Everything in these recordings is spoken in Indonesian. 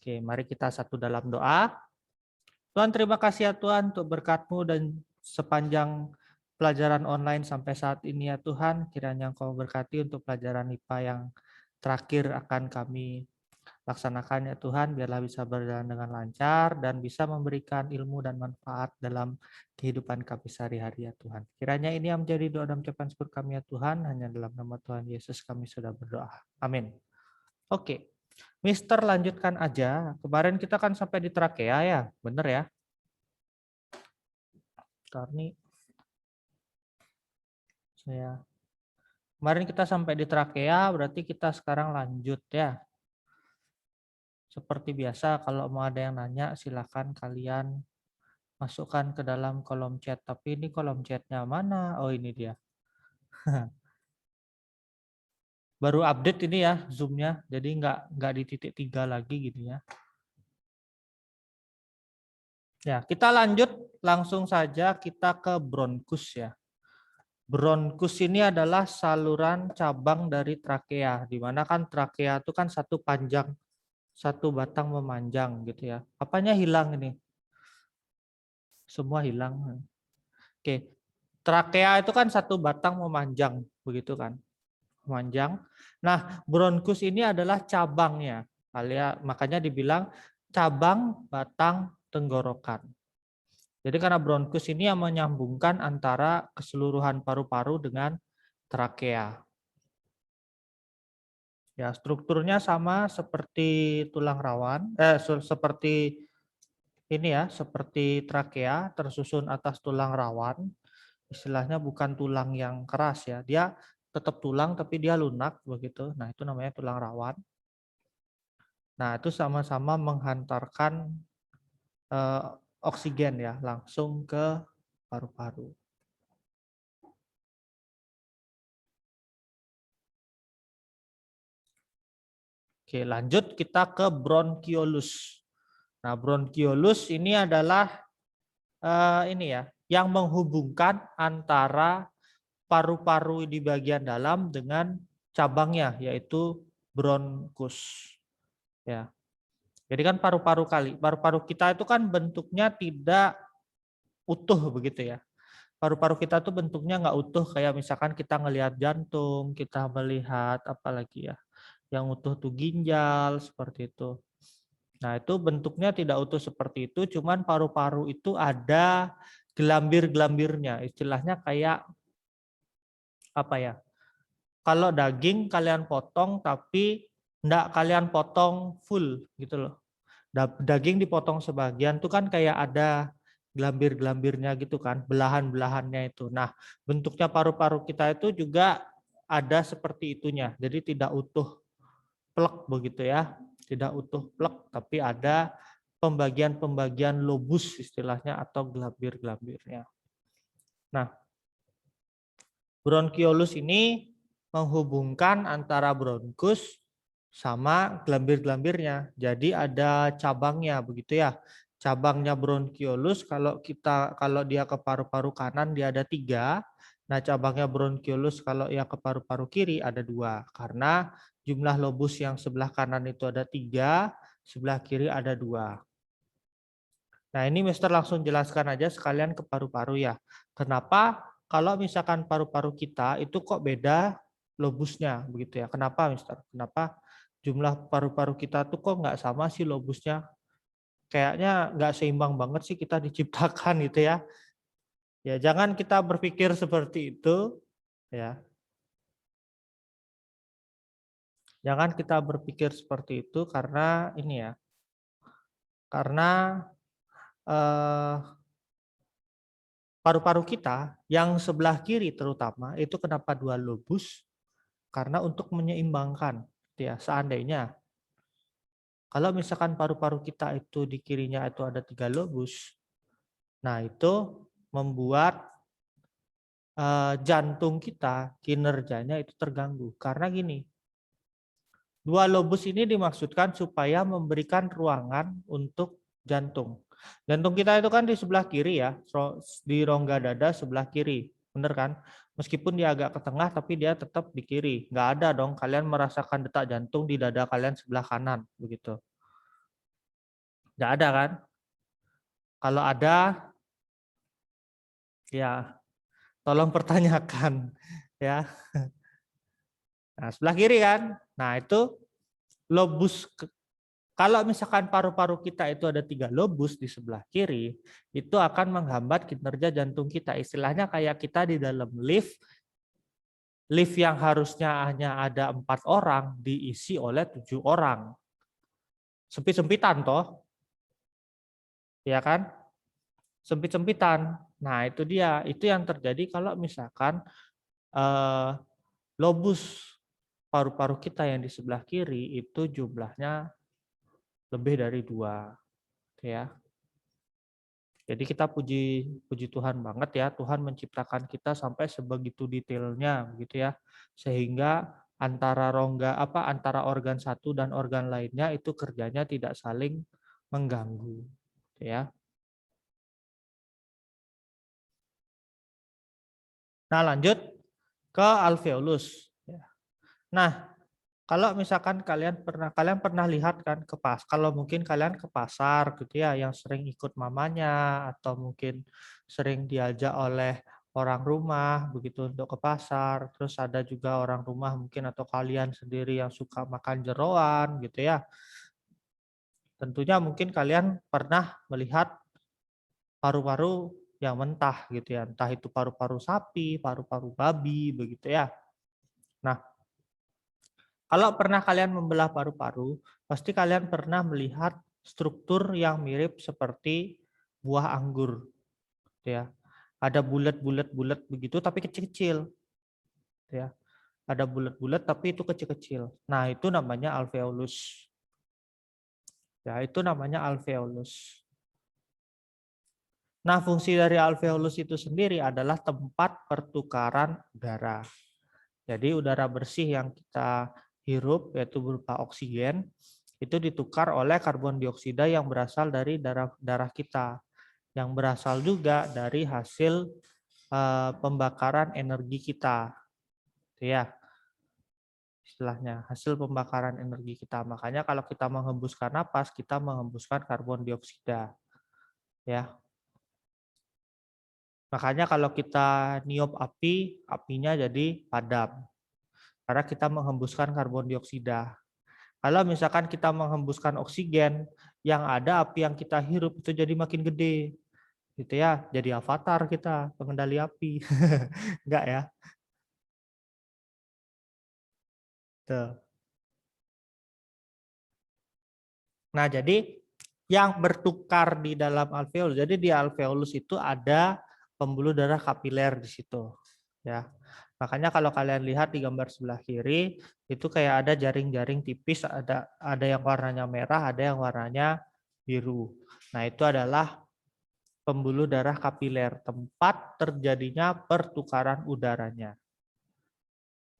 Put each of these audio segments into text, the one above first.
Oke, mari kita satu dalam doa. Tuhan, terima kasih ya Tuhan untuk berkat-Mu dan sepanjang pelajaran online sampai saat ini ya Tuhan. Kiranya Engkau berkati untuk pelajaran IPA yang terakhir akan kami laksanakan ya Tuhan. Biarlah bisa berjalan dengan lancar dan bisa memberikan ilmu dan manfaat dalam kehidupan kami sehari-hari ya Tuhan. Kiranya ini yang menjadi doa dan ucapan syukur kami ya Tuhan. Hanya dalam nama Tuhan Yesus kami sudah berdoa. Amin. Oke. Mister lanjutkan aja. Kemarin kita kan sampai di trakea ya, bener ya? Karena saya kemarin kita sampai di trakea, berarti kita sekarang lanjut ya. Seperti biasa, kalau mau ada yang nanya, silakan kalian masukkan ke dalam kolom chat. Tapi ini kolom chatnya mana? Oh ini dia. Baru update ini ya Zoom-nya, jadi nggak di titik 3 lagi gitu ya. Ya, kita lanjut langsung saja kita ke bronkus ya. Bronkus ini adalah saluran cabang dari trakea, di mana kan trakea itu kan satu panjang, satu batang memanjang gitu ya. Apanya hilang ini? Semua hilang. Oke, trakea itu kan satu batang memanjang, begitu kan? Memanjang. Nah, bronkus ini adalah cabangnya. Makanya dibilang cabang batang tenggorokan. Jadi karena bronkus ini yang menyambungkan antara keseluruhan paru-paru dengan trakea. Ya, strukturnya sama seperti tulang rawan, seperti ini ya, seperti trakea tersusun atas tulang rawan. Istilahnya bukan tulang yang keras ya, dia tetap tulang tapi dia lunak begitu. Nah, itu namanya tulang rawan. Nah, itu sama-sama menghantarkan oksigen ya langsung ke paru-paru. Oke, lanjut kita ke bronkiolus. Nah, bronkiolus ini adalah ini ya, yang menghubungkan antara paru-paru di bagian dalam dengan cabangnya, yaitu bronkus. Ya, jadi kan paru-paru kita itu kan bentuknya tidak utuh begitu ya. Paru-paru kita tuh bentuknya nggak utuh kayak misalkan kita ngelihat jantung, kita melihat apalagi ya, yang utuh tuh ginjal seperti itu. Nah, itu bentuknya tidak utuh seperti itu, cuman paru-paru itu ada gelambir-gelambirnya. Istilahnya kayak apa ya? Kalau daging kalian potong tapi enggak kalian potong full gitu loh. Daging dipotong sebagian tuh kan kayak ada gelambir-gelambirnya gitu kan, belahan-belahannya itu. Nah, bentuknya paru-paru kita itu juga ada seperti itunya. Jadi tidak utuh plek begitu ya. Tidak utuh plek tapi ada pembagian-pembagian lobus istilahnya atau gelambir-gelambirnya. Nah, bronkiolus ini menghubungkan antara bronkus sama gelambir-gelambirnya. Jadi ada cabangnya begitu ya. Cabangnya bronkiolus kalau dia ke paru-paru kanan dia ada 3. Nah, cabangnya bronkiolus kalau yang ke paru-paru kiri ada 2. Karena jumlah lobus yang sebelah kanan itu ada 3, sebelah kiri ada 2. Nah, ini Mister langsung jelaskan aja sekalian ke paru-paru ya. Kenapa kalau misalkan paru-paru kita itu kok beda lobusnya begitu ya? Kenapa Mister? Kenapa jumlah paru-paru kita tuh kok nggak sama sih lobusnya? Kayaknya nggak seimbang banget sih kita diciptakan gitu ya. Ya, jangan kita berpikir seperti itu ya. Jangan kita berpikir seperti itu karena ini ya. Karena eh, paru-paru kita yang sebelah kiri terutama itu kenapa 2 lobus? Karena untuk menyeimbangkan ya, seandainya kalau misalkan paru-paru kita itu di kirinya itu ada 3 lobus, nah itu membuat jantung kita kinerjanya itu terganggu. Karena gini, 2 lobus ini dimaksudkan supaya memberikan ruangan untuk jantung. Jantung kita itu kan di sebelah kiri ya, di rongga dada sebelah kiri, bener kan? Meskipun dia agak ke tengah, tapi dia tetap di kiri. Nggak ada dong kalian merasakan detak jantung di dada kalian sebelah kanan, begitu. Nggak ada kan? Kalau ada, ya tolong pertanyakan ya. Nah, sebelah kiri kan. Nah, itu lobus. Kalau misalkan paru-paru kita itu ada 3 lobus di sebelah kiri, itu akan menghambat kinerja jantung kita. Istilahnya kayak kita di dalam lift yang harusnya hanya ada 4 orang diisi oleh 7 orang. Sempit-sempitan toh, ya kan? Sempit-sempitan. Nah, itu dia. Itu yang terjadi kalau misalkan lobus paru-paru kita yang di sebelah kiri itu jumlahnya lebih dari 2, ya. Jadi kita puji Tuhan banget ya, Tuhan menciptakan kita sampai sebegitu detailnya begitu ya. Sehingga antara organ satu dan organ lainnya itu kerjanya tidak saling mengganggu, ya. Nah, lanjut ke alveolus. Nah, kalau misalkan kalian pernah lihat kan kalau mungkin kalian ke pasar gitu ya, yang sering ikut mamanya atau mungkin sering diajak oleh orang rumah begitu untuk ke pasar, terus ada juga orang rumah mungkin atau kalian sendiri yang suka makan jeroan gitu ya. Tentunya mungkin kalian pernah melihat paru-paru yang mentah gitu ya, entah itu paru-paru sapi, paru-paru babi begitu ya. Nah, kalau pernah kalian membelah paru-paru, pasti kalian pernah melihat struktur yang mirip seperti buah anggur, ya. Ada bulat-bulat begitu, tapi kecil-kecil, ya. Ada bulat-bulat, tapi itu kecil-kecil. Nah, itu namanya alveolus. Ya, itu namanya alveolus. Nah, fungsi dari alveolus itu sendiri adalah tempat pertukaran udara. Jadi udara bersih yang kita hirup yaitu berupa oksigen itu ditukar oleh karbon dioksida yang berasal dari darah kita, yang berasal juga dari hasil pembakaran energi kita, ya istilahnya hasil pembakaran energi kita. Makanya kalau kita menghembuskan napas, kita menghembuskan karbon dioksida, ya. Makanya kalau kita niup api, apinya jadi padam karena kita menghembuskan karbon dioksida. Kalau misalkan kita menghembuskan oksigen, yang ada api yang kita hirup itu jadi makin gede. Gitu ya, jadi avatar kita, pengendali api. Enggak ya? Tuh. Nah, jadi yang bertukar di dalam alveolus. Jadi di alveolus itu ada pembuluh darah kapiler di situ, ya. Makanya kalau kalian lihat di gambar sebelah kiri, itu kayak ada jaring-jaring tipis, ada yang warnanya merah, ada yang warnanya biru. Nah, itu adalah pembuluh darah kapiler, tempat terjadinya pertukaran udaranya.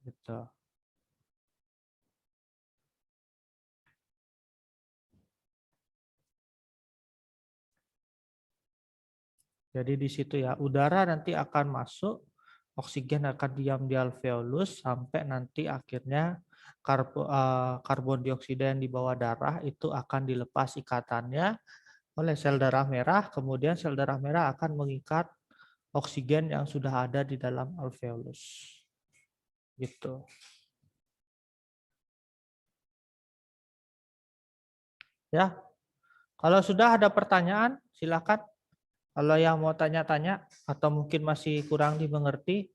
Gitu. Jadi di situ ya, udara nanti akan masuk, oksigen akan diam di alveolus sampai nanti akhirnya karbon dioksida yang di bawah darah itu akan dilepas ikatannya oleh sel darah merah, kemudian sel darah merah akan mengikat oksigen yang sudah ada di dalam alveolus. Gitu. Ya, kalau sudah ada pertanyaan, silakan. Kalau yang mau tanya-tanya atau mungkin masih kurang dimengerti,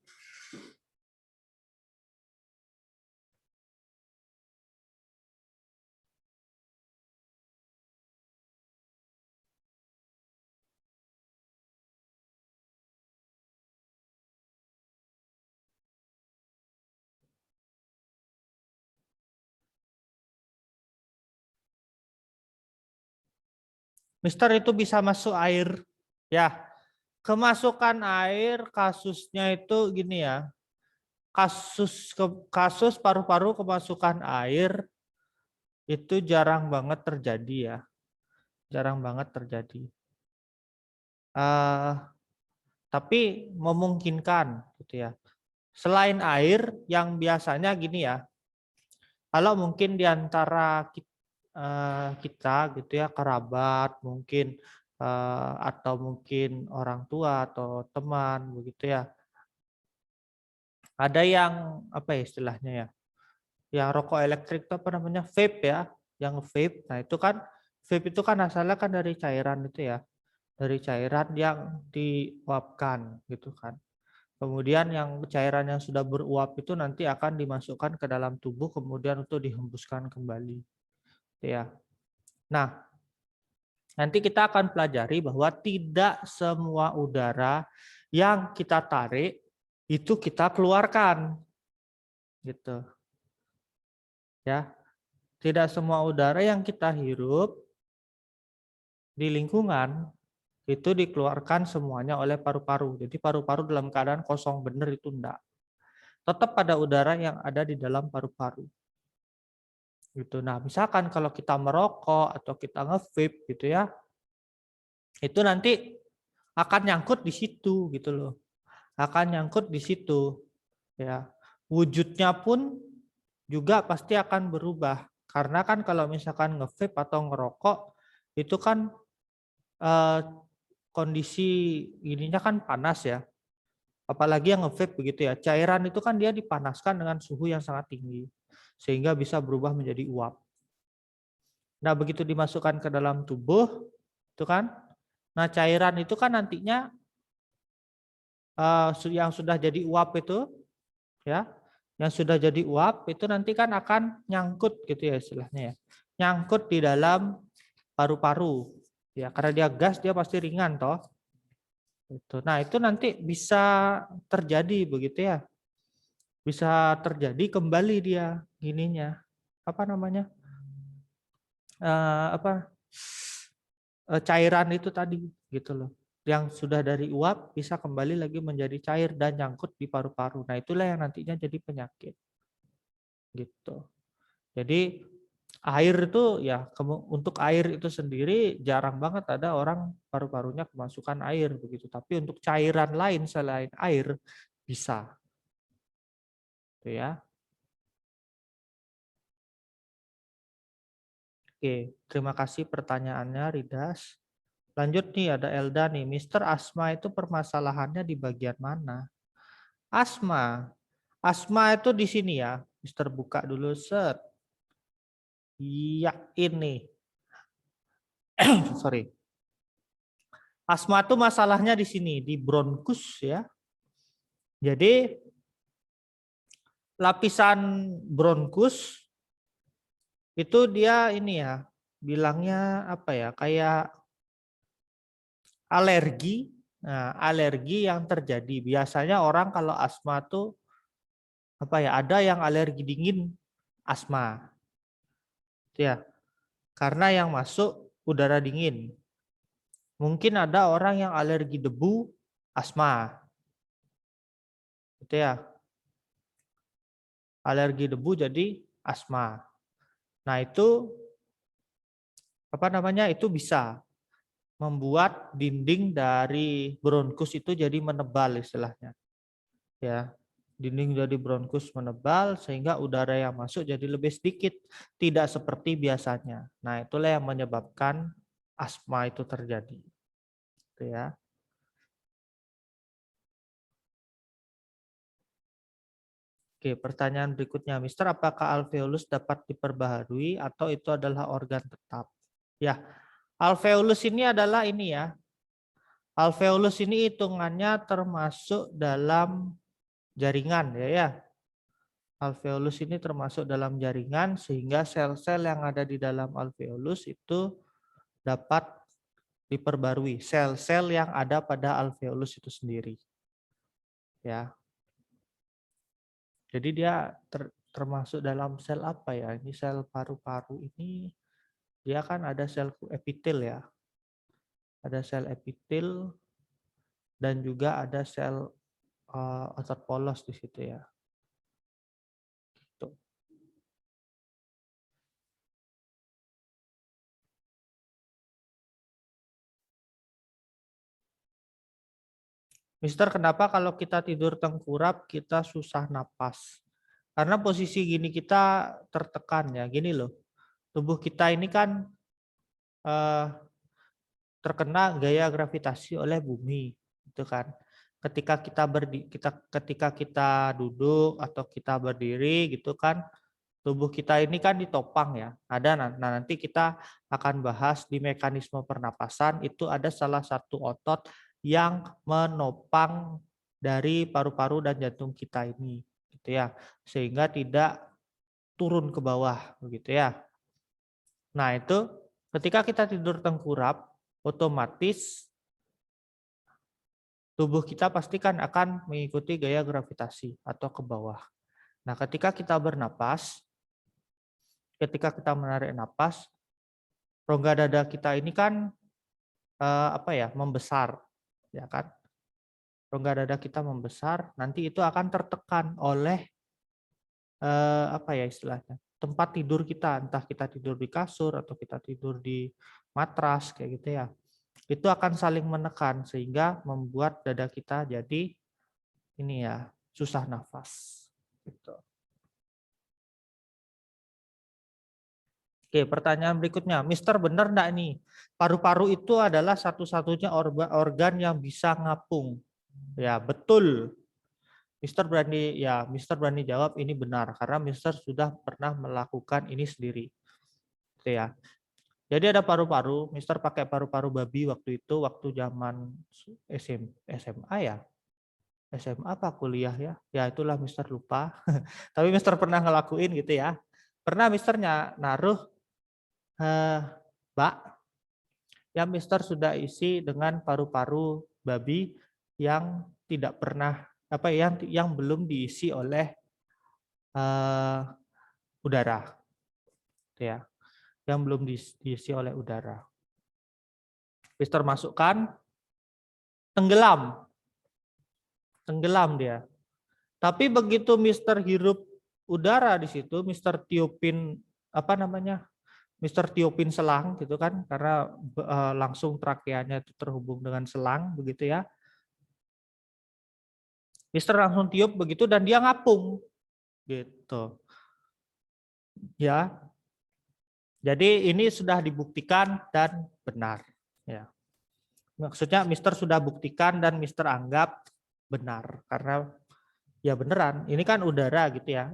Mister itu bisa masuk air. Ya, kemasukan air kasusnya itu gini ya. Kasus paru-paru kemasukan air itu jarang banget terjadi ya. Jarang banget terjadi. Uh, tapi memungkinkan gitu ya. Selain air yang biasanya gini ya. Kalau mungkin di antara kita gitu ya, kerabat mungkin atau mungkin orang tua atau teman begitu ya. Ada yang apa ya istilahnya ya? Yang rokok elektrik itu apa namanya? Vape ya, yang vape. Nah, itu kan vape itu kan asalnya kan dari cairan itu ya. Dari cairan yang diuapkan gitu kan. Kemudian yang cairan yang sudah beruap itu nanti akan dimasukkan ke dalam tubuh kemudian untuk dihembuskan kembali. Ya. Nah, nanti kita akan pelajari bahwa tidak semua udara yang kita tarik itu kita keluarkan. Gitu. Ya. Tidak semua udara yang kita hirup di lingkungan itu dikeluarkan semuanya oleh paru-paru. Jadi paru-paru dalam keadaan kosong benar itu enggak. Tetap ada udara yang ada di dalam paru-paru. Gitu. Nah, misalkan kalau kita merokok atau kita nge-vape gitu ya, itu nanti akan nyangkut di situ gitu loh. Akan nyangkut di situ ya. Wujudnya pun juga pasti akan berubah. Karena kan kalau misalkan nge-vape atau ngerokok itu kan eh, kondisi ininya kan panas ya. Apalagi yang nge-vape begitu ya. Cairan itu kan dia dipanaskan dengan suhu yang sangat tinggi sehingga bisa berubah menjadi uap. Nah, begitu dimasukkan ke dalam tubuh itu kan. Nah, cairan itu kan nantinya yang sudah jadi uap itu ya, yang sudah jadi uap itu nanti kan akan nyangkut gitu ya istilahnya ya. Nyangkut di dalam paru-paru. Ya, karena dia gas dia pasti ringan toh. Itu. Nah, itu nanti bisa terjadi begitu ya. Bisa terjadi kembali dia gininya. Apa namanya? Apa? Cairan itu tadi gitu loh. Yang sudah dari uap bisa kembali lagi menjadi cair dan nyangkut di paru-paru. Nah, itulah yang nantinya jadi penyakit. Gitu. Jadi air itu ya untuk air itu sendiri jarang banget ada orang paru-parunya kemasukan air begitu. Tapi untuk cairan lain selain air bisa. Gitu ya. Oke, terima kasih pertanyaannya Ridas. Lanjut nih ada Elda nih, Mister asma itu permasalahannya di bagian mana? Asma. Asma itu di sini ya. Mister buka dulu set. Iya ini. Sorry. Asma itu masalahnya di sini di bronkus ya. Jadi lapisan bronkus itu dia ini ya, bilangnya apa ya? Kayak alergi. Nah, alergi yang terjadi. Biasanya orang kalau asma tuh apa ya? Ada yang alergi dingin asma. Ya, karena yang masuk udara dingin. Mungkin ada orang yang alergi debu, asma. Gitu ya. Alergi debu jadi asma. Nah, itu apa namanya? Itu bisa membuat dinding dari bronkus itu jadi menebal istilahnya. Ya. Dinding dari bronkus menebal sehingga udara yang masuk jadi lebih sedikit, tidak seperti biasanya. Nah, itulah yang menyebabkan asma itu terjadi. Gitu ya. Oke, pertanyaan berikutnya, Mister, apakah alveolus dapat diperbaharui atau itu adalah organ tetap? Ya, alveolus ini adalah ini ya. Alveolus ini hitungannya termasuk dalam jaringan ya. Alveolus ini termasuk dalam jaringan sehingga sel-sel yang ada di dalam alveolus itu dapat diperbarui. Sel-sel yang ada pada alveolus itu sendiri. Ya. Jadi dia termasuk dalam sel apa ya? Ini sel paru-paru ini dia kan ada sel epitel ya. Ada sel epitel dan juga ada sel otot polos di situ ya. Gitu. Mister, kenapa kalau kita tidur tengkurap kita susah napas? Karena posisi gini kita tertekan ya, gini loh. tubuh kita ini kan terkena gaya gravitasi oleh bumi, itu kan. Ketika kita duduk atau kita berdiri gitu kan, tubuh kita ini kan ditopang ya. Nanti kita akan bahas di mekanisme pernapasan itu ada salah satu otot yang menopang dari paru-paru dan jantung kita ini, gitu ya, sehingga tidak turun ke bawah, begitu ya. Nah itu ketika kita tidur tengkurap, otomatis tubuh kita pastikan akan mengikuti gaya gravitasi atau ke bawah. Nah, ketika kita bernapas, ketika kita menarik napas, rongga dada kita ini kan membesar, ya kan? Rongga dada kita membesar, nanti itu akan tertekan oleh istilahnya? Tempat tidur kita, entah kita tidur di kasur atau kita tidur di matras kayak gitu ya. Itu akan saling menekan sehingga membuat dada kita jadi ini ya, susah nafas gitu. Oke, pertanyaan berikutnya, Mister benar enggak nih? Paru-paru itu adalah satu-satunya organ yang bisa ngapung. Ya, betul. Mister berani jawab ini benar karena Mister sudah pernah melakukan ini sendiri. Gitu ya. Jadi ada paru-paru, Mister pakai paru-paru babi waktu itu, waktu zaman SMA ya. SMA apa kuliah ya? Ya itulah Mister lupa. Tapi Mister pernah ngelakuin gitu ya. Pernah Misternya naruh bak yang Mister sudah isi dengan paru-paru babi yang tidak pernah yang belum diisi oleh udara, ya, yang belum diisi oleh udara. Mister masukkan, tenggelam dia. Tapi begitu Mister hirup udara di situ, Mister tiupin Mister tiupin selang gitu kan, karena langsung trakeanya itu terhubung dengan selang begitu ya. Mister langsung tiup begitu dan dia ngapung gitu. Ya. Jadi ini sudah dibuktikan dan benar ya. Maksudnya Mister sudah buktikan dan Mister anggap benar karena ya beneran. Ini kan udara gitu ya.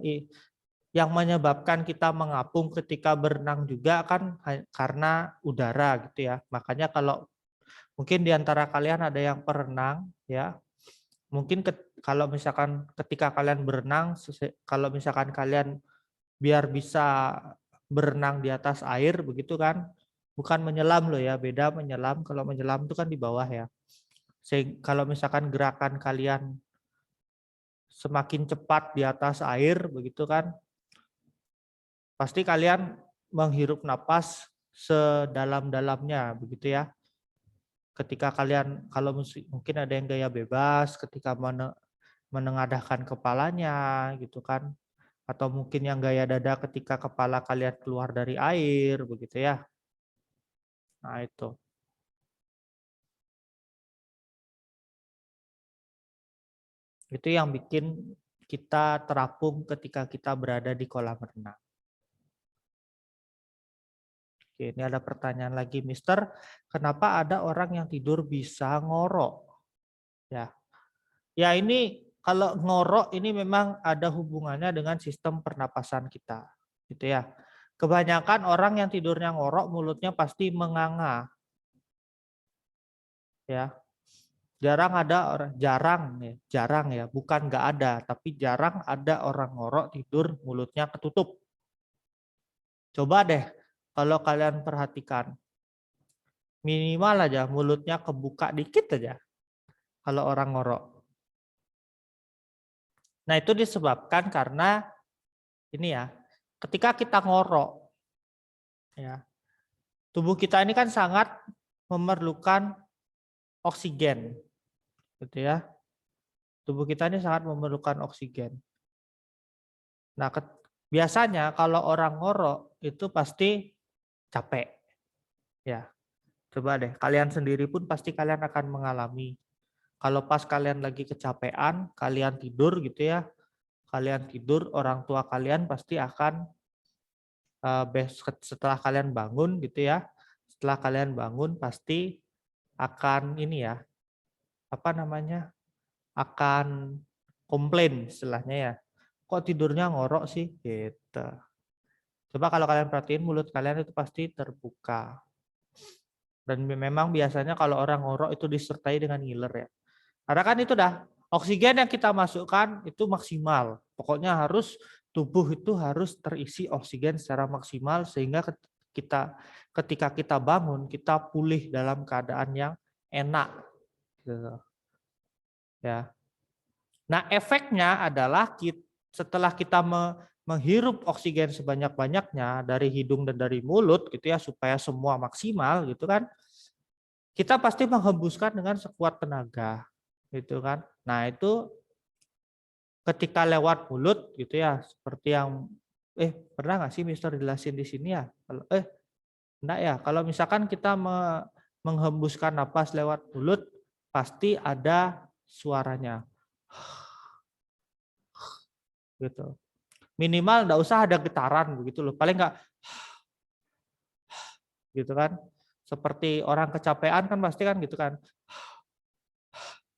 Yang menyebabkan kita mengapung ketika berenang juga kan karena udara gitu ya. Makanya kalau mungkin di antara kalian ada yang perenang ya. Mungkin kalau misalkan ketika kalian berenang, kalau misalkan kalian biar bisa berenang di atas air begitu kan, bukan menyelam loh ya, beda menyelam. Kalau menyelam itu kan di bawah ya. Kalau misalkan gerakan kalian semakin cepat di atas air begitu kan, pasti kalian menghirup napas sedalam-dalamnya begitu ya. Ketika kalian, kalau mungkin ada yang gaya bebas ketika menengadahkan kepalanya gitu kan, atau mungkin yang gaya dada ketika kepala kalian keluar dari air begitu ya. Nah itu. Itu yang bikin kita terapung ketika kita berada di kolam renang. Oke, ini ada pertanyaan lagi, Mister. Kenapa ada orang yang tidur bisa ngorok? Ya ini kalau ngorok ini memang ada hubungannya dengan sistem pernapasan kita, gitu ya. Kebanyakan orang yang tidurnya ngorok mulutnya pasti menganga, ya. Jarang ya, bukan nggak ada, tapi jarang ada orang ngorok tidur mulutnya ketutup. Coba deh kalau kalian perhatikan, minimal aja mulutnya kebuka dikit aja kalau orang ngorok. Nah itu disebabkan karena ini ya, ketika kita ngorok, ya tubuh kita ini kan sangat memerlukan oksigen, gitu ya. Tubuh kita ini sangat memerlukan oksigen. Nah, biasanya kalau orang ngorok itu pasti capek. Ya, coba deh, kalian sendiri pun pasti kalian akan mengalami. Kalau pas kalian lagi kecapean, kalian tidur gitu ya, kalian tidur, orang tua kalian pasti akan setelah kalian bangun gitu ya. Setelah kalian bangun pasti akan ini ya, apa namanya? Akan komplain istilahnya ya. Kok tidurnya ngorok sih gitu. Coba kalau kalian perhatiin mulut kalian itu pasti terbuka. Dan memang biasanya kalau orang ngorok itu disertai dengan ngiler ya. Karena kan itu dah oksigen yang kita masukkan itu maksimal. Pokoknya harus tubuh itu harus terisi oksigen secara maksimal sehingga ketika kita bangun kita pulih dalam keadaan yang enak. Gitu. Ya. Nah, efeknya adalah setelah kita menghirup oksigen sebanyak-banyaknya dari hidung dan dari mulut gitu ya supaya semua maksimal gitu kan. Kita pasti menghembuskan dengan sekuat tenaga gitu kan. Nah, itu ketika lewat mulut gitu ya seperti yang pernah nggak sih Mister jelasin di sini ya? Kalau enggak ya. Kalau misalkan kita menghembuskan napas lewat mulut pasti ada suaranya. Gitu. Minimal enggak usah ada getaran begitu loh. Paling enggak gitu kan. Seperti orang kecapean kan pasti kan gitu kan.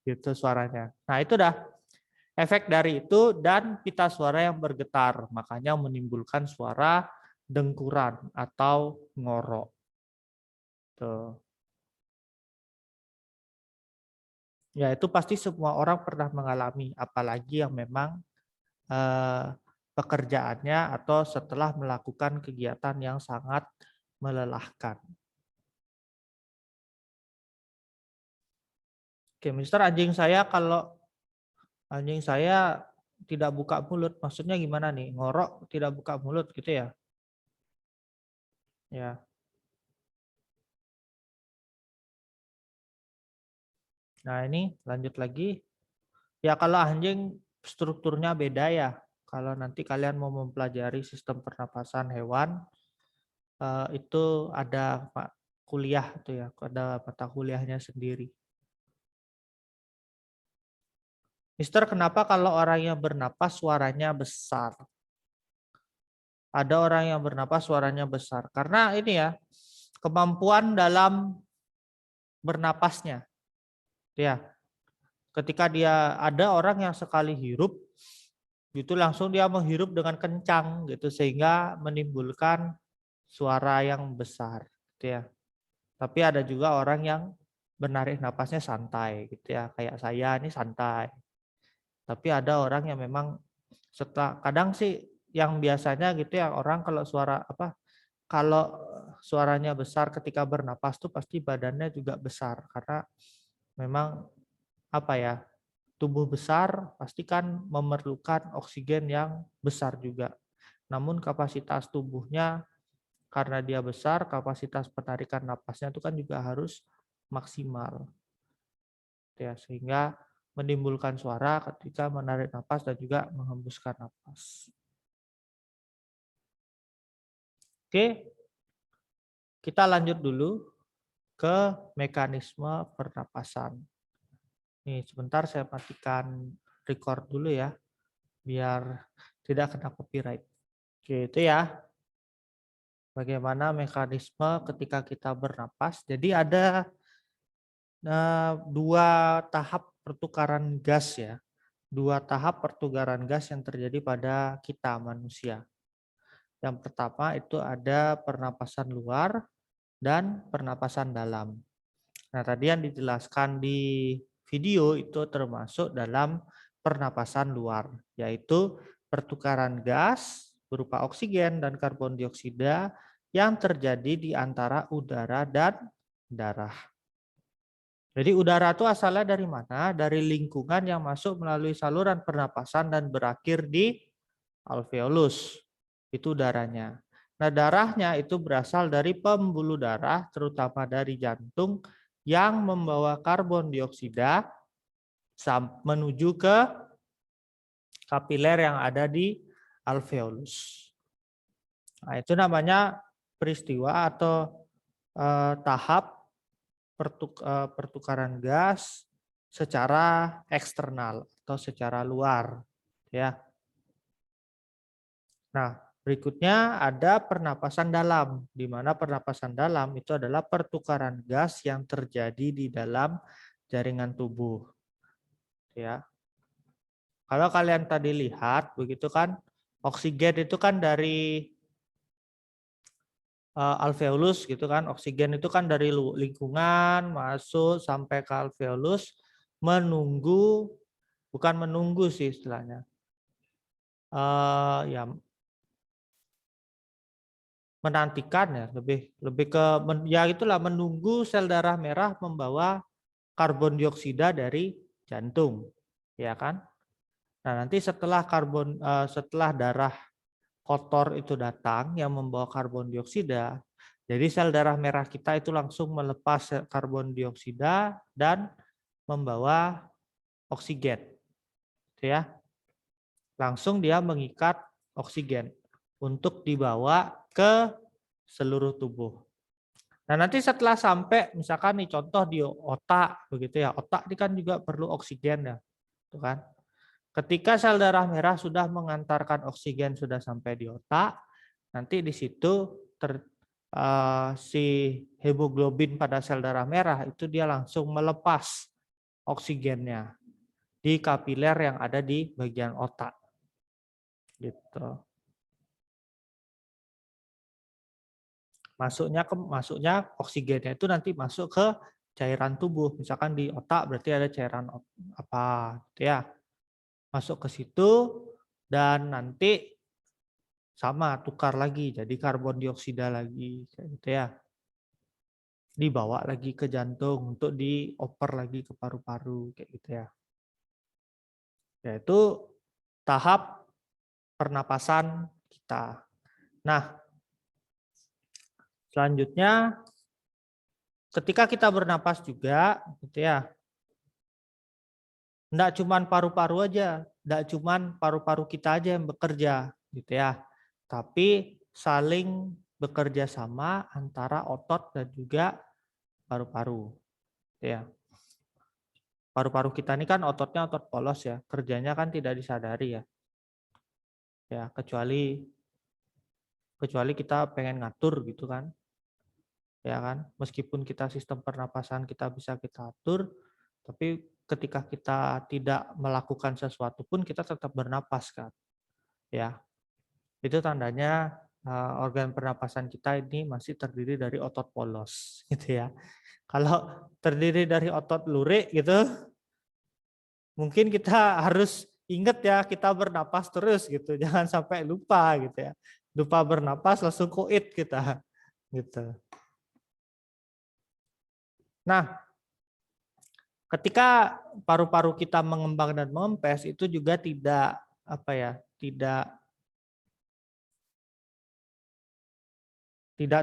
Gitu suaranya. Nah, itu dah efek dari itu dan pita suara yang bergetar. Makanya menimbulkan suara dengkuran atau ngorok. Tuh. Ya, itu pasti semua orang pernah mengalami, apalagi yang memang pekerjaannya atau setelah melakukan kegiatan yang sangat melelahkan. Oke, Mister, kalau anjing saya tidak buka mulut, maksudnya gimana nih? Ngorok tidak buka mulut gitu ya? Ya. Nah, ini lanjut lagi. Ya, kalau anjing strukturnya beda ya. Kalau nanti kalian mau mempelajari sistem pernapasan hewan, itu ada kuliah itu ya, ada mata kuliahnya sendiri. Mister, kenapa kalau orang yang bernapas suaranya besar? Ada orang yang bernapas suaranya besar. Karena ini ya, kemampuan dalam bernapasnya. Ya, ketika dia ada orang yang sekali hirup, itu langsung dia menghirup dengan kencang gitu sehingga menimbulkan suara yang besar gitu ya. Tapi ada juga orang yang menarik napasnya santai gitu ya, kayak saya ini santai. Tapi ada orang yang memang kadang sih yang biasanya gitu ya orang kalau suaranya besar ketika bernapas tuh pasti badannya juga besar karena memang apa ya, tubuh besar pasti kan memerlukan oksigen yang besar juga. Namun kapasitas tubuhnya karena dia besar, kapasitas penarikan napasnya itu kan juga harus maksimal. Ya, sehingga menimbulkan suara ketika menarik napas dan juga menghembuskan napas. Oke, kita lanjut dulu ke mekanisme pernapasan. Nih, sebentar saya matikan record dulu ya, biar tidak kena copyright. Oke, itu ya. Bagaimana mekanisme ketika kita bernapas. Jadi ada dua tahap pertukaran gas ya. Dua tahap pertukaran gas yang terjadi pada kita manusia. Yang pertama itu ada pernapasan luar dan pernapasan dalam. Nah, tadi yang dijelaskan di video itu termasuk dalam pernapasan luar, yaitu pertukaran gas berupa oksigen dan karbon dioksida yang terjadi di antara udara dan darah. Jadi udara itu asalnya dari mana? Dari lingkungan yang masuk melalui saluran pernapasan dan berakhir di alveolus. Itu udaranya. Nah, darahnya itu berasal dari pembuluh darah, terutama dari jantung, yang membawa karbon dioksida menuju ke kapiler yang ada di alveolus. Nah, itu namanya peristiwa atau tahap pertukaran gas secara eksternal atau secara luar, ya. Nah, Berikutnya ada pernapasan dalam, di mana pernapasan dalam itu adalah pertukaran gas yang terjadi di dalam jaringan tubuh. Ya, kalau kalian tadi lihat, begitu kan, oksigen itu kan dari alveolus gitu kan, oksigen itu kan dari lingkungan masuk sampai ke alveolus, menunggu, bukan menunggu sih istilahnya, ya menantikan ya, lebih lebih ke ya itulah, menunggu sel darah merah membawa karbon dioksida dari jantung, ya kan? Nah, nanti setelah darah kotor itu datang yang membawa karbon dioksida, jadi sel darah merah kita itu langsung melepas karbon dioksida dan membawa oksigen, gitu ya. Langsung dia mengikat oksigen untuk dibawa ke seluruh tubuh. Nah, nanti setelah sampai misalkan nih contoh di otak begitu ya. Otak ini kan juga perlu oksigen ya. Tuh kan. Ketika sel darah merah sudah mengantarkan oksigen sudah sampai di otak, nanti di situ si hemoglobin pada sel darah merah itu dia langsung melepas oksigennya di kapiler yang ada di bagian otak. Gitu. Masuknya oksigennya itu nanti masuk ke cairan tubuh. Misalkan di otak berarti ada cairan apa gitu ya. Masuk ke situ dan nanti sama tukar lagi jadi karbon dioksida lagi kayak gitu ya. Dibawa lagi ke jantung untuk dioper lagi ke paru-paru kayak gitu ya. Yaitu tahap pernapasan kita. Nah, selanjutnya ketika kita bernapas juga gitu ya. Enggak cuman paru-paru aja, enggak cuman paru-paru kita aja yang bekerja gitu ya. Tapi saling bekerja sama antara otot dan juga paru-paru. Gitu ya. Paru-paru kita ini kan ototnya otot polos ya, kerjanya kan tidak disadari ya. Ya, kecuali kita pengen ngatur gitu kan. Ya kan, meskipun kita sistem pernapasan kita bisa kita atur, tapi ketika kita tidak melakukan sesuatu pun kita tetap bernapas kan. Ya, itu tandanya organ pernapasan kita ini masih terdiri dari otot polos gitu ya. Kalau terdiri dari otot lurik gitu, mungkin kita harus ingat ya kita bernapas terus gitu, jangan sampai lupa gitu ya. Lupa bernapas langsung koit kita gitu. Nah, ketika paru-paru kita mengembang dan mengempes itu juga tidak apa ya, tidak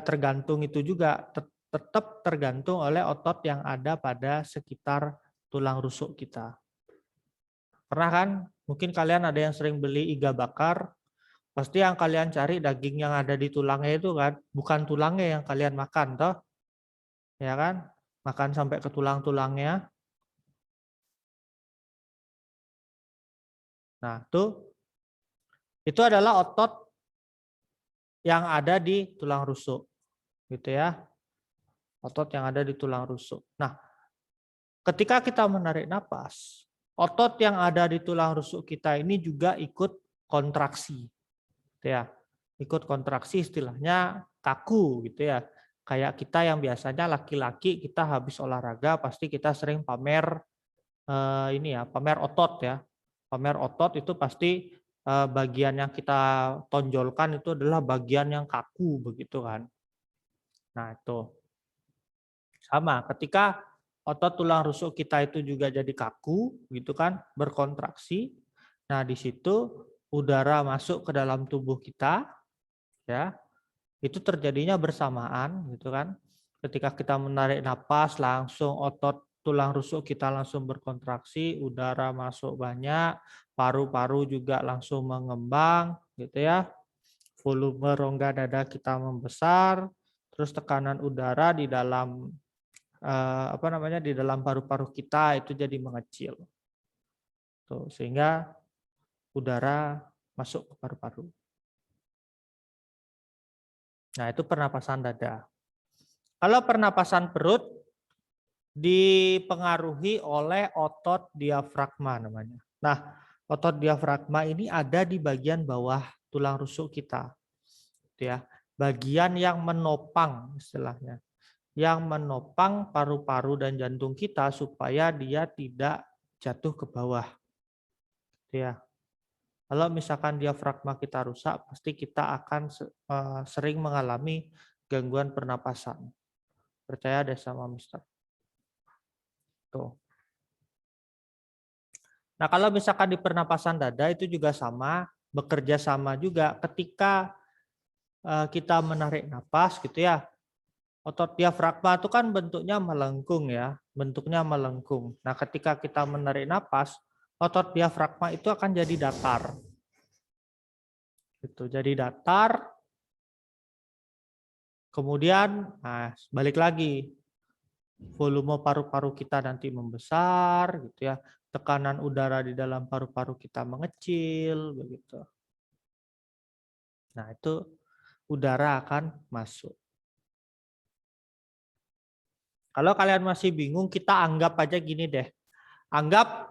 tergantung itu juga, tetap tergantung oleh otot yang ada pada sekitar tulang rusuk kita. Pernah kan? Mungkin kalian ada yang sering beli iga bakar, pasti yang kalian cari daging yang ada di tulangnya itu kan, bukan tulangnya yang kalian makan toh. Ya kan? Makan sampai ke tulang-tulangnya. Nah, itu adalah otot yang ada di tulang rusuk. Gitu ya. Otot yang ada di tulang rusuk. Nah, ketika kita menarik napas, otot yang ada di tulang rusuk kita ini juga ikut kontraksi. Gitu ya. Ikut kontraksi istilahnya kaku gitu ya. Kayak kita yang biasanya laki-laki kita habis olahraga pasti kita sering pamer pamer otot ya. Pamer otot itu pasti bagian yang kita tonjolkan itu adalah bagian yang kaku begitu kan. Nah, itu sama ketika otot tulang rusuk kita itu juga jadi kaku gitu kan, berkontraksi. Nah, di situ udara masuk ke dalam tubuh kita ya. Itu terjadinya bersamaan gitu kan. Ketika kita menarik napas langsung otot tulang rusuk kita langsung berkontraksi, udara masuk banyak, paru-paru juga langsung mengembang gitu ya. Volume rongga dada kita membesar, terus tekanan udara di dalam di dalam paru-paru kita itu jadi mengecil. Tuh, sehingga udara masuk ke paru-paru. Nah, itu pernapasan dada. Kalau pernapasan perut dipengaruhi oleh otot diafragma namanya. Nah, otot diafragma ini ada di bagian bawah tulang rusuk kita. Ya, bagian yang menopang istilahnya. Yang menopang paru-paru dan jantung kita supaya dia tidak jatuh ke bawah. Ya. Kalau misalkan diafragma kita rusak, pasti kita akan sering mengalami gangguan pernapasan. Percaya deh sama Mister. Tuh. Nah, kalau misalkan di pernapasan dada itu juga sama, bekerja sama juga ketika kita menarik napas gitu ya. Otot diafragma itu kan bentuknya melengkung ya, bentuknya melengkung. Nah, ketika kita menarik napas, otot diafragma itu akan jadi datar. Gitu, jadi datar. Kemudian, nah, balik lagi, volume paru-paru kita nanti membesar, gitu ya. Tekanan udara di dalam paru-paru kita mengecil, begitu. Nah, itu udara akan masuk. Kalau kalian masih bingung, kita anggap aja gini deh. Anggap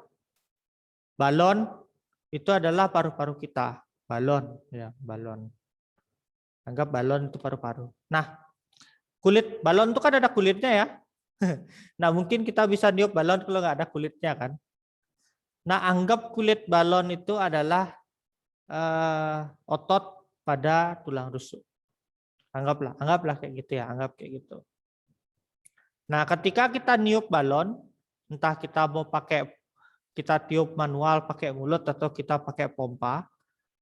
balon itu adalah paru-paru kita. Balon, ya, balon. Anggap balon itu paru-paru. Nah, kulit balon itu kan ada kulitnya ya. Nah, mungkin kita bisa niup balon kalau nggak ada kulitnya kan. Nah, anggap kulit balon itu adalah otot pada tulang rusuk. Anggaplah kayak gitu ya, anggap kayak gitu. Nah, ketika kita niup balon, entah kita mau pakai kita tiup manual pakai mulut atau kita pakai pompa,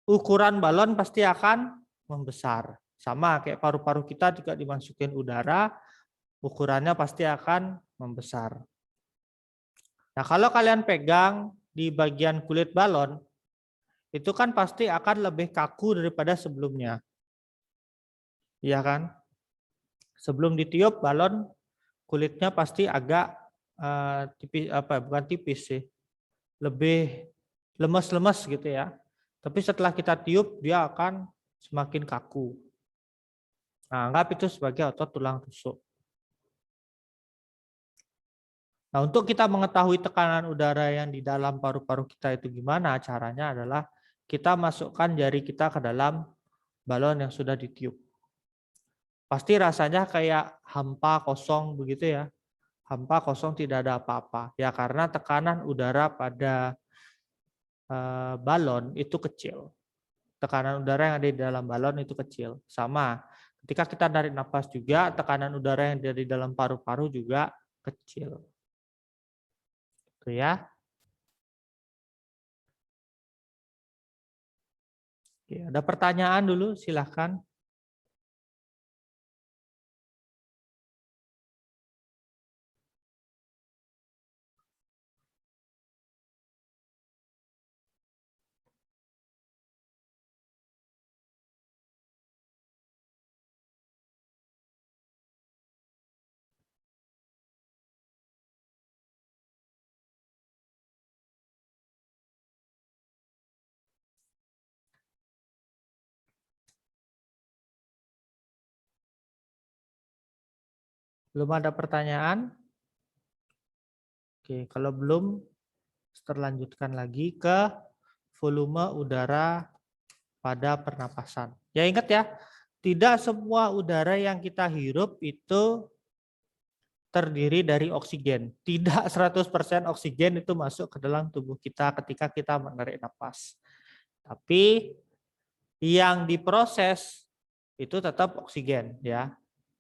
ukuran balon pasti akan membesar. Sama kayak paru-paru kita juga dimasukin udara, ukurannya pasti akan membesar. Nah, kalau kalian pegang di bagian kulit balon, itu kan pasti akan lebih kaku daripada sebelumnya. Iya kan? Sebelum ditiup balon kulitnya pasti agak tipis, bukan tipis sih. Lebih lemes-lemes gitu ya. Tapi setelah kita tiup dia akan semakin kaku. Nah, anggap itu sebagai otot tulang rusuk. Nah, untuk kita mengetahui tekanan udara yang di dalam paru-paru kita itu gimana, caranya adalah kita masukkan jari kita ke dalam balon yang sudah ditiup. Pasti rasanya kayak hampa kosong begitu ya. Hampa kosong tidak ada apa-apa. Ya karena tekanan udara pada balon itu kecil. Tekanan udara yang ada di dalam balon itu kecil. Sama. Ketika kita narik nafas juga, tekanan udara yang ada di dalam paru-paru juga kecil. Itu ya. Oke, ada pertanyaan dulu, silahkan. Belum ada pertanyaan? Oke, kalau belum, terlanjutkan lagi ke volume udara pada pernapasan. Ya ingat ya, tidak semua udara yang kita hirup itu terdiri dari oksigen. Tidak 100% oksigen itu masuk ke dalam tubuh kita ketika kita menarik napas. Tapi yang diproses itu tetap oksigen ya.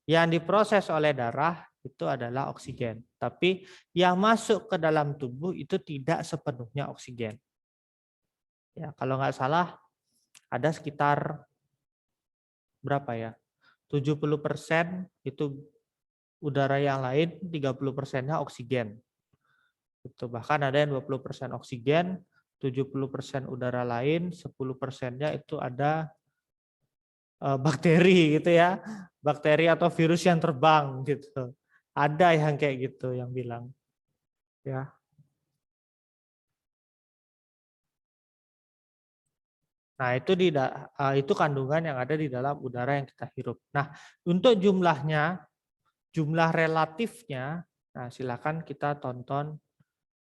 Yang diproses oleh darah itu adalah oksigen. Tapi yang masuk ke dalam tubuh itu tidak sepenuhnya oksigen. Ya, kalau nggak salah ada sekitar berapa ya? 70% itu udara yang lain, 30%-nya oksigen. Itu bahkan ada yang 20% oksigen, 70% udara lain, 10%-nya itu ada bakteri gitu ya. Bakteri atau virus yang terbang gitu. Ada yang kayak gitu yang bilang. Ya. Nah, itu kandungan yang ada di dalam udara yang kita hirup. Nah, untuk jumlahnya, jumlah relatifnya, nah silakan kita tonton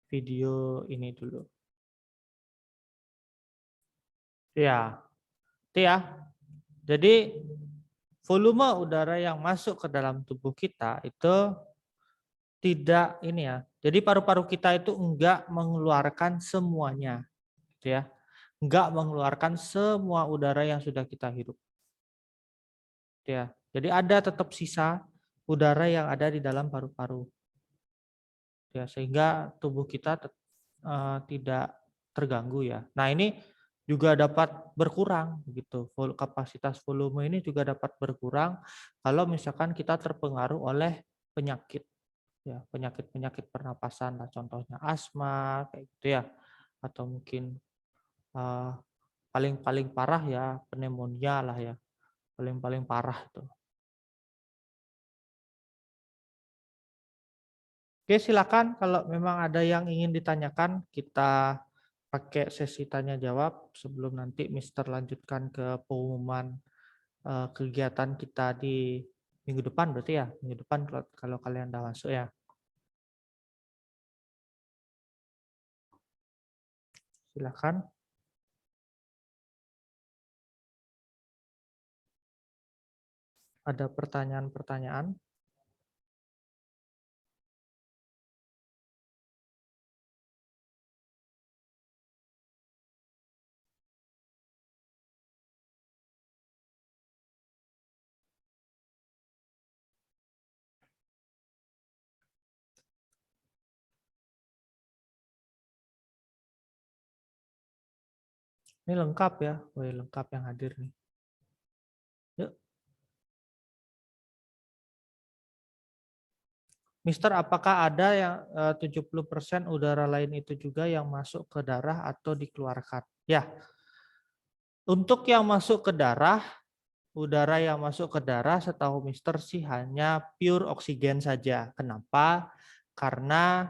video ini dulu. Ya, itu ya. Jadi volume udara yang masuk ke dalam tubuh kita itu tidak ini ya. Jadi paru-paru kita itu enggak mengeluarkan semuanya, gitu ya. Enggak mengeluarkan semua udara yang sudah kita hirup. Ya. Jadi ada tetap sisa udara yang ada di dalam paru-paru. Ya, sehingga tubuh kita tidak terganggu ya. Nah, ini juga dapat berkurang gitu. Kapasitas volume ini juga dapat berkurang kalau misalkan kita terpengaruh oleh penyakit ya, penyakit pernapasan lah, contohnya asma kayak gitu ya, atau mungkin paling parah ya pneumonia lah ya, paling parah itu. Oke, silakan kalau memang ada yang ingin ditanyakan, kita pakai sesi tanya jawab sebelum nanti Mister lanjutkan ke pengumuman kegiatan kita di minggu depan berarti ya, minggu depan kalau kalian udah masuk ya. Silakan. Ada pertanyaan-pertanyaan? Ini lengkap ya, woi lengkap yang hadir nih. Yuk. Mister, apakah ada yang 70% udara lain itu juga yang masuk ke darah atau dikeluarkan? Ya, untuk yang masuk ke darah, udara yang masuk ke darah setahu Mister sih hanya pure oksigen saja. Kenapa? Karena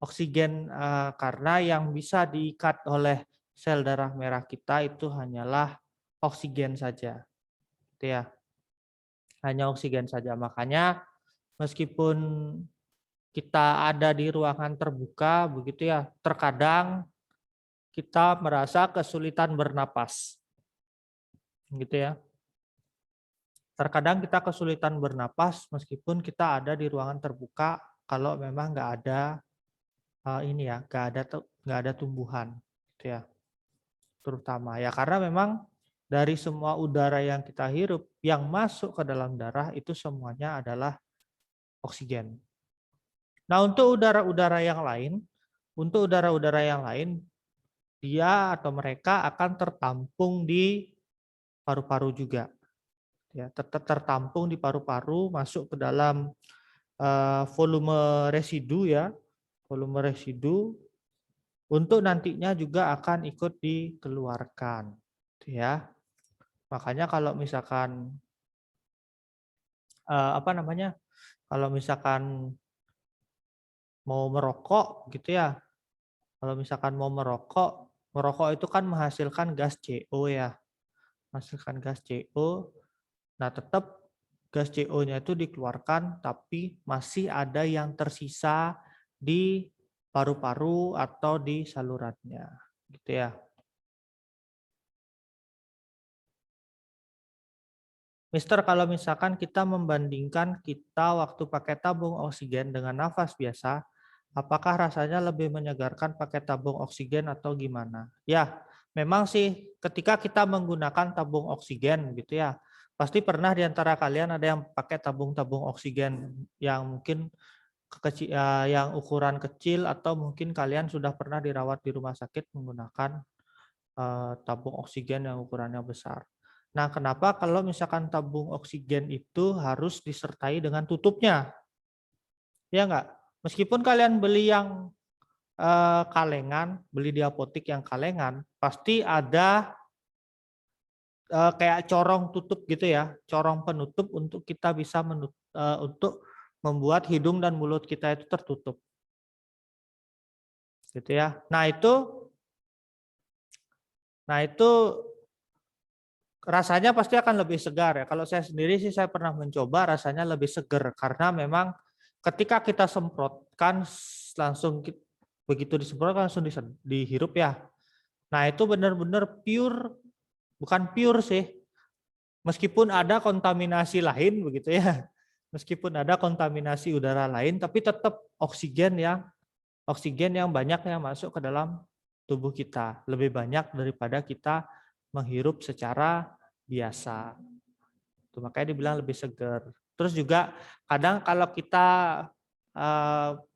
oksigen karena yang bisa diikat oleh sel darah merah kita itu hanyalah oksigen saja. Gitu ya. Hanya oksigen saja. Makanya meskipun kita ada di ruangan terbuka begitu ya, terkadang kita merasa kesulitan bernapas. Gitu ya. Terkadang kita kesulitan bernapas meskipun kita ada di ruangan terbuka kalau memang nggak ada ini ya, nggak ada tumbuhan, gitu ya. Terutama ya karena memang dari semua udara yang kita hirup yang masuk ke dalam darah itu semuanya adalah oksigen. Nah, untuk udara-udara yang lain dia atau mereka akan tertampung di paru-paru juga. Ya, tertampung di paru-paru, masuk ke dalam volume residu ya, volume residu untuk nantinya juga akan ikut dikeluarkan, ya. Makanya kalau misalkan apa namanya, kalau misalkan mau merokok gitu ya, kalau misalkan mau merokok, merokok itu kan menghasilkan gas CO ya, menghasilkan gas CO. Nah, tetap gas CO-nya itu dikeluarkan, tapi masih ada yang tersisa di paru-paru atau di salurannya, gitu ya. Mister, kalau misalkan kita membandingkan kita waktu pakai tabung oksigen dengan nafas biasa, apakah rasanya lebih menyegarkan pakai tabung oksigen atau gimana? Ya, memang sih ketika kita menggunakan tabung oksigen gitu ya, pasti pernah di antara kalian ada yang pakai tabung-tabung oksigen yang mungkin yang ukuran kecil atau mungkin kalian sudah pernah dirawat di rumah sakit menggunakan tabung oksigen yang ukurannya besar. Nah, kenapa kalau misalkan tabung oksigen itu harus disertai dengan tutupnya? Ya enggak? Meskipun kalian beli yang kalengan, beli di apotek yang kalengan, pasti ada kayak corong tutup gitu ya, corong penutup untuk kita bisa untuk membuat hidung dan mulut kita itu tertutup. Gitu ya. Nah, itu rasanya pasti akan lebih segar ya. Kalau saya sendiri sih saya pernah mencoba rasanya lebih segar karena memang ketika kita semprotkan langsung begitu disemprotkan langsung dihirup ya. Nah, itu benar-benar pure, bukan pure sih. Meskipun ada kontaminasi lain begitu ya. Meskipun ada kontaminasi udara lain tapi tetap oksigen yang banyak yang masuk ke dalam tubuh kita, lebih banyak daripada kita menghirup secara biasa. Itu makanya dibilang lebih segar. Terus juga kadang kalau kita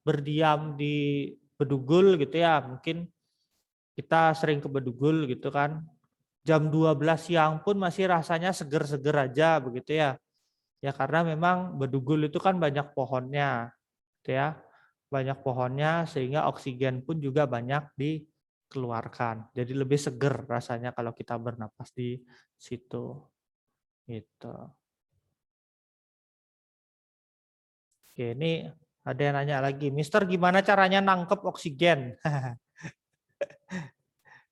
berdiam di Bedugul gitu ya, mungkin kita sering ke Bedugul gitu kan. Jam 12 siang pun masih rasanya seger-seger aja begitu ya. Ya karena memang Bedugul itu kan banyak pohonnya, gitu ya. Banyak pohonnya sehingga oksigen pun juga banyak dikeluarkan. Jadi lebih seger rasanya kalau kita bernapas di situ. Gitu. Oke, ini ada yang nanya lagi, Mister gimana caranya nangkep oksigen?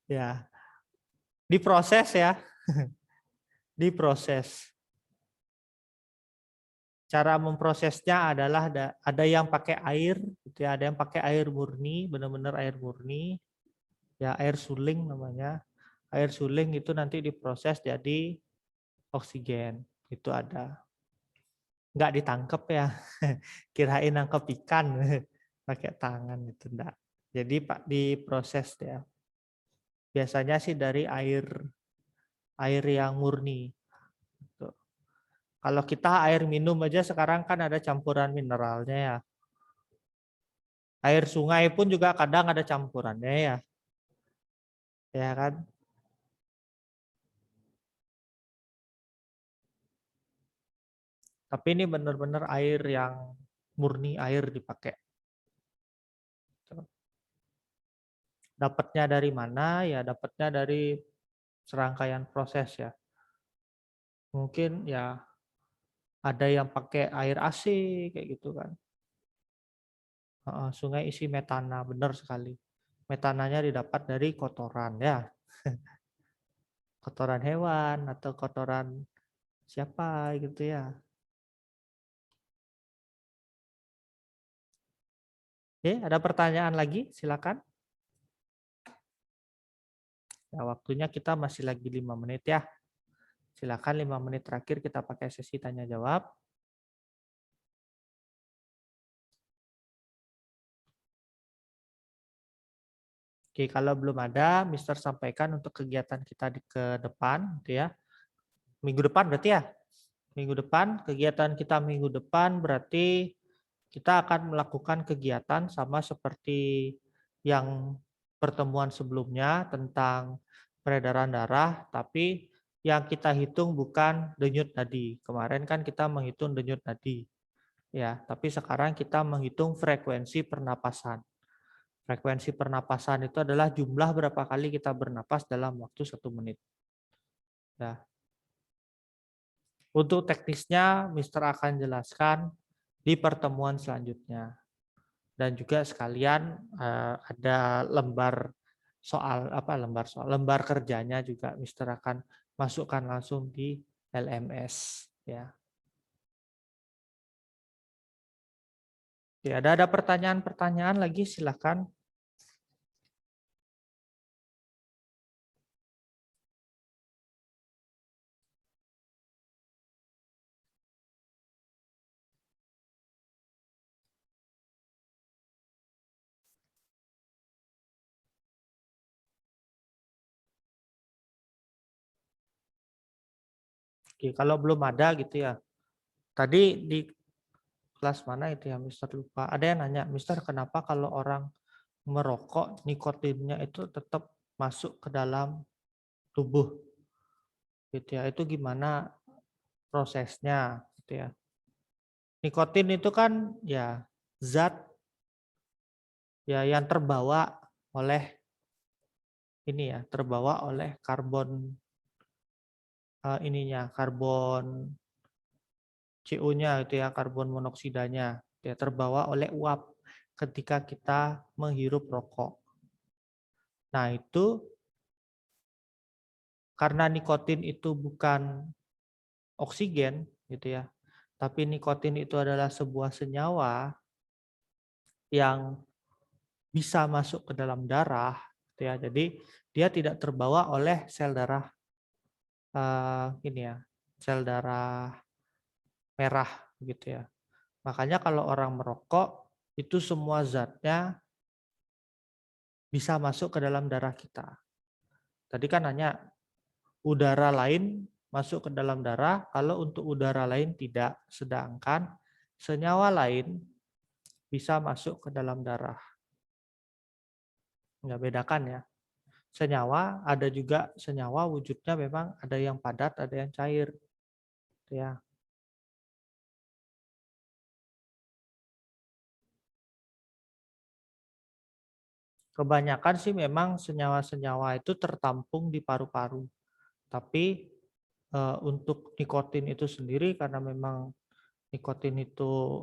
Ya, diproses ya, diproses. Cara memprosesnya adalah ada yang pakai air, gitu ya, ada yang pakai air murni, benar-benar air murni, ya air suling namanya. Air suling itu nanti diproses jadi oksigen, itu ada. Nggak ditangkep ya, kirain nangkep ikan pakai tangan itu enggak. Jadi Pak diproses ya. Biasanya sih dari air yang murni. Tuh. Kalau kita air minum aja sekarang kan ada campuran mineralnya ya. Air sungai pun juga kadang ada campurannya ya. Ya kan? Tapi ini benar-benar air yang murni air dipakai. Dapatnya dari mana? Ya dapatnya dari serangkaian proses ya. Mungkin ya ada yang pakai air AC kayak gitu kan. Sungai isi metana, benar sekali. Metananya didapat dari kotoran ya. Kotoran hewan atau kotoran siapa gitu ya. Oke, ada pertanyaan lagi? Silakan. Ya, waktunya kita masih lagi 5 menit ya. Silakan 5 menit terakhir kita pakai sesi tanya jawab. Oke, kalau belum ada, Mister sampaikan untuk kegiatan kita ke depan, gitu ya. Minggu depan berarti ya? Minggu depan, kegiatan kita minggu depan berarti kita akan melakukan kegiatan sama seperti yang pertemuan sebelumnya tentang peredaran darah, tapi yang kita hitung bukan denyut nadi. Kemarin kan kita menghitung denyut nadi, ya. Tapi sekarang kita menghitung frekuensi pernapasan. Frekuensi pernapasan itu adalah jumlah berapa kali kita bernapas dalam waktu 1 menit. Ya. Untuk teknisnya, Mister akan jelaskan di pertemuan selanjutnya. Dan juga sekalian ada lembar kerjanya juga Mister akan masukkan langsung di LMS ya. Oke, ada pertanyaan-pertanyaan lagi silakan. Oke, kalau belum ada gitu ya. Tadi di kelas mana itu ya Mister lupa. Ada yang nanya, Mister kenapa kalau orang merokok nikotinnya itu tetap masuk ke dalam tubuh gitu ya. Itu gimana prosesnya gitu ya. Nikotin itu kan ya zat ya yang terbawa oleh ini ya, terbawa oleh karbon karbon CO-nya itu ya, karbon monoksidanya ya terbawa oleh uap ketika kita menghirup rokok. Nah, itu karena nikotin itu bukan oksigen gitu ya, tapi nikotin itu adalah sebuah senyawa yang bisa masuk ke dalam darah gitu ya. Jadi dia tidak terbawa oleh sel darah ini ya, sel darah merah gitu ya. Makanya kalau orang merokok itu semua zatnya bisa masuk ke dalam darah kita. Tadi kan hanya udara lain masuk ke dalam darah, kalau untuk udara lain tidak. Sedangkan senyawa lain bisa masuk ke dalam darah. Nggak bedakan ya. Senyawa, ada juga senyawa wujudnya memang ada yang padat, ada yang cair. Ya. Kebanyakan sih memang senyawa-senyawa itu tertampung di paru-paru. Tapi untuk nikotin itu sendiri karena memang nikotin itu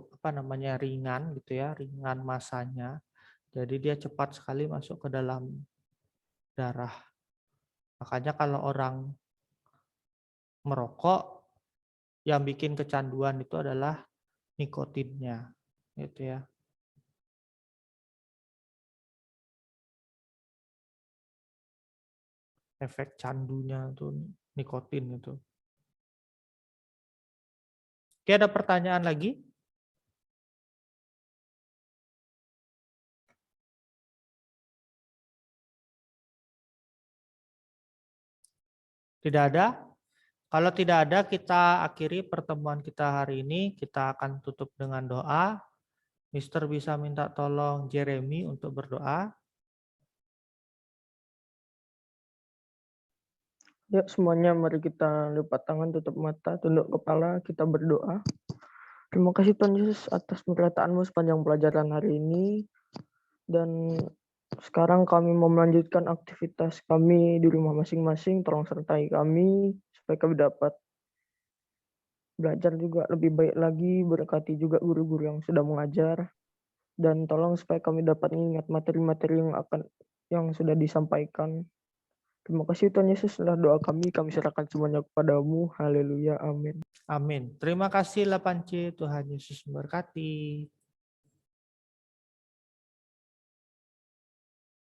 ringan gitu ya, ringan masanya. Jadi dia cepat sekali masuk ke dalam darah. Makanya kalau orang merokok yang bikin kecanduan itu adalah nikotinnya, gitu ya. Efek candunya itu nikotin itu. Oke, ada pertanyaan lagi? Tidak ada? Kalau tidak ada, kita akhiri pertemuan kita hari ini. Kita akan tutup dengan doa. Mister bisa minta tolong Jeremy untuk berdoa. Ya, semuanya mari kita lipat tangan, tutup mata, tunduk kepala, kita berdoa. Terima kasih Tuhan Yesus atas penyertaan-Mu sepanjang pelajaran hari ini. Dan sekarang kami mau melanjutkan aktivitas kami di rumah masing-masing. Tolong sertai kami supaya kami dapat belajar juga lebih baik lagi, berkati juga guru-guru yang sudah mengajar. Dan tolong supaya kami dapat mengingat materi-materi yang sudah disampaikan. Terima kasih Tuhan Yesus, adalah doa kami serahkan semuanya kepadamu. Haleluya, amin. Amin. Terima kasih 8C, Tuhan Yesus memberkati.